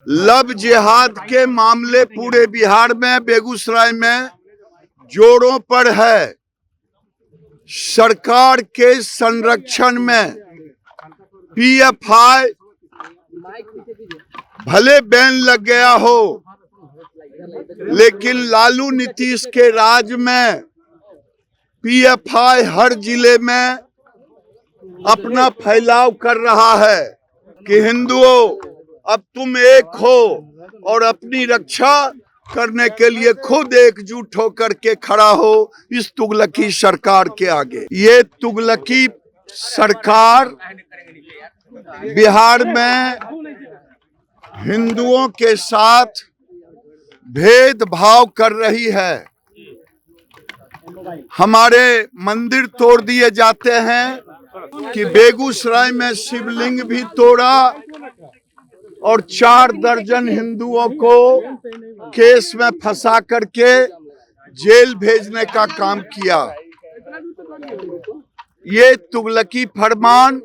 Love जिहाद के मामले पूरे बिहार में, बेगूसराय में जोरों पर है। सरकार के संरक्षण में पीएफआई भले बैन लग गया हो, लेकिन लालू नीतीश के राज में पीएफआई हर जिले में अपना फैलाव कर रहा है कि हिंदुओं अब तुम एक हो और अपनी रक्षा करने के लिए खुद एकजुट होकर के खड़ा हो इस तुगलकी सरकार के आगे। ये तुगलकी सरकार बिहार में हिंदुओं के साथ भेदभाव कर रही है। हमारे मंदिर तोड़ दिए जाते हैं कि बेगूसराय में शिवलिंग भी तोड़ा और 4 दर्जन हिंदुओं को केस में फंसा करके जेल भेजने का काम किया। ये तुगलकी फरमान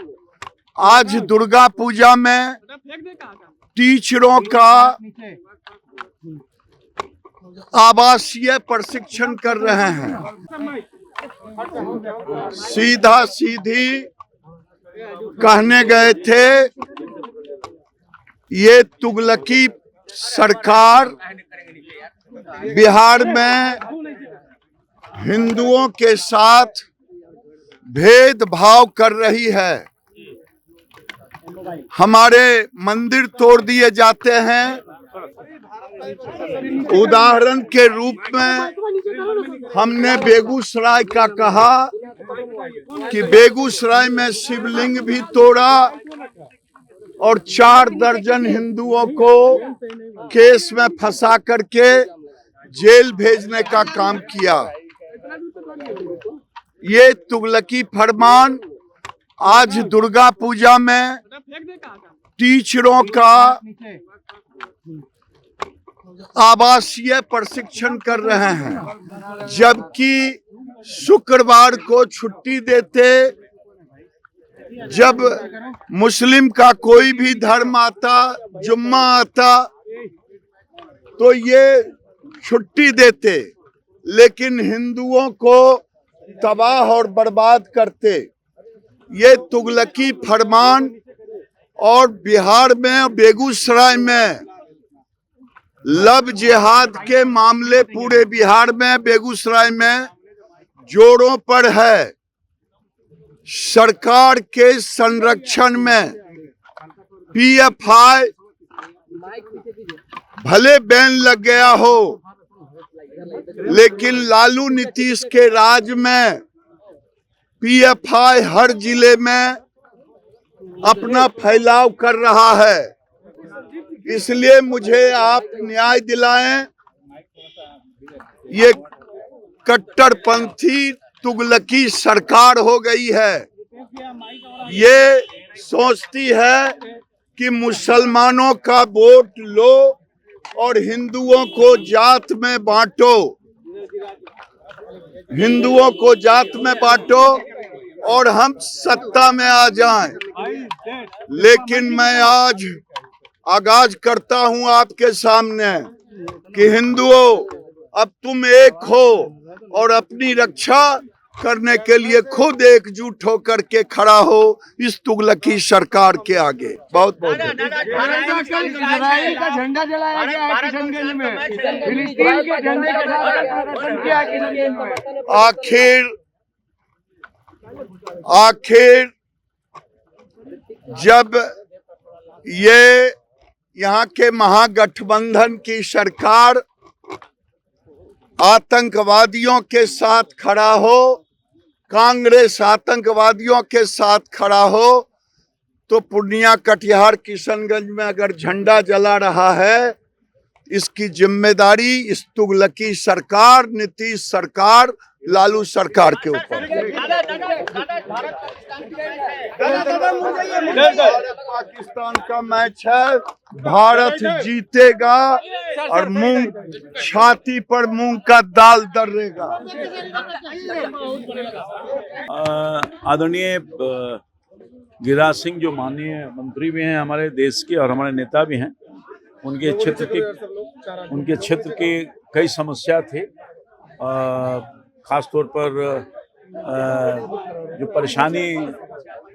आज दुर्गा पूजा में टीचरों का आवासीय प्रशिक्षण कर रहे हैं। सीधा सीधी कहने गए थे, ये तुगलकी सरकार बिहार में हिंदुओं के साथ भेदभाव कर रही है। हमारे मंदिर तोड़ दिए जाते हैं। उदाहरण के रूप में हमने बेगूसराय का कहा कि बेगूसराय में शिवलिंग भी तोड़ा और 4 दर्जन हिंदुओं को केस में फंसा करके जेल भेजने का काम किया। ये तुगलकी फरमान आज दुर्गा पूजा में टीचरों का आवासीय प्रशिक्षण कर रहे हैं, जबकि शुक्रवार को छुट्टी देते। जब मुस्लिम का कोई भी धर्म आता, जुम्मा आता, तो ये छुट्टी देते, लेकिन हिंदुओं को तबाह और बर्बाद करते। ये तुगलकी फरमान और बिहार में बेगूसराय में लव जिहाद के मामले पूरे बिहार में, बेगूसराय में जोरों पर है। सरकार के संरक्षण में पीएफआई भले बैन लग गया हो, लेकिन लालू नीतीश के राज में पीएफआई हर जिले में अपना फैलाव कर रहा है। इसलिए मुझे आप न्याय दिलाएं। ये कट्टरपंथी तुगलकी सरकार हो गई है। ये सोचती है कि मुसलमानों का वोट लो और हिंदुओं को जात में बांटो, हिंदुओं को जात में बांटो और हम सत्ता में आ जाएं। लेकिन मैं आज आगाज करता हूं आपके सामने कि हिंदुओं अब तुम एक हो और अपनी रक्षा करने के लिए खुद एकजुट होकर के खड़ा हो इस तुगलकी सरकार के आगे। बहुत बहुत इजराइल का झंडा जलाया गया है किशनगंज में, फिलिस्तीन के झंडे के साथ प्रदर्शन किया किशनगंज में। आखिर जब ये यहाँ के महागठबंधन की सरकार आतंकवादियों के साथ खड़ा हो, कांग्रेस आतंकवादियों के साथ खड़ा हो, तो पूर्णिया, कटिहार, किशनगंज में अगर झंडा जला रहा है, इसकी जिम्मेदारी इस तुगलकी सरकार, नीतीश सरकार, लालू सरकार के ऊपर। पाकिस्तान का मैच है, भारत जीतेगा और छाती पर मूंग का दाल दर्रेगा। आदरणीय गिरिराज सिंह जो माननीय मंत्री भी हैं हमारे देश के और हमारे नेता भी हैं, उनके क्षेत्र के कई समस्या थे, खास तौर पर जो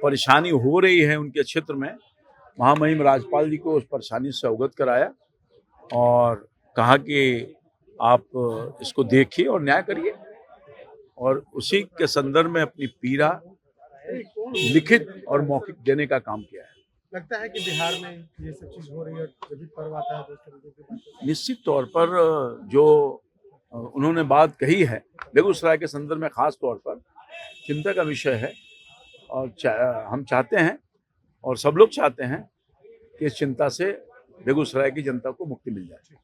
परेशानी हो रही है उनके क्षेत्र में, महामहिम राज्यपाल जी को उस परेशानी से अवगत कराया और कहा कि आप इसको देखिए और न्याय करिए, और उसी के संदर्भ में अपनी पीड़ा लिखित और मौखिक देने का काम किया है। लगता है कि बिहार में ये सब चीज हो रही है, जब भी पर्व आता है तो इस तरीके की बातें। निश्चित तौर पर जो उन्होंने बात कही है बेगूसराय के संदर्भ में खास तौर पर चिंता का विषय है, और हम चाहते हैं और सब लोग चाहते हैं कि इस चिंता से बेगूसराय की जनता को मुक्ति मिल जाए।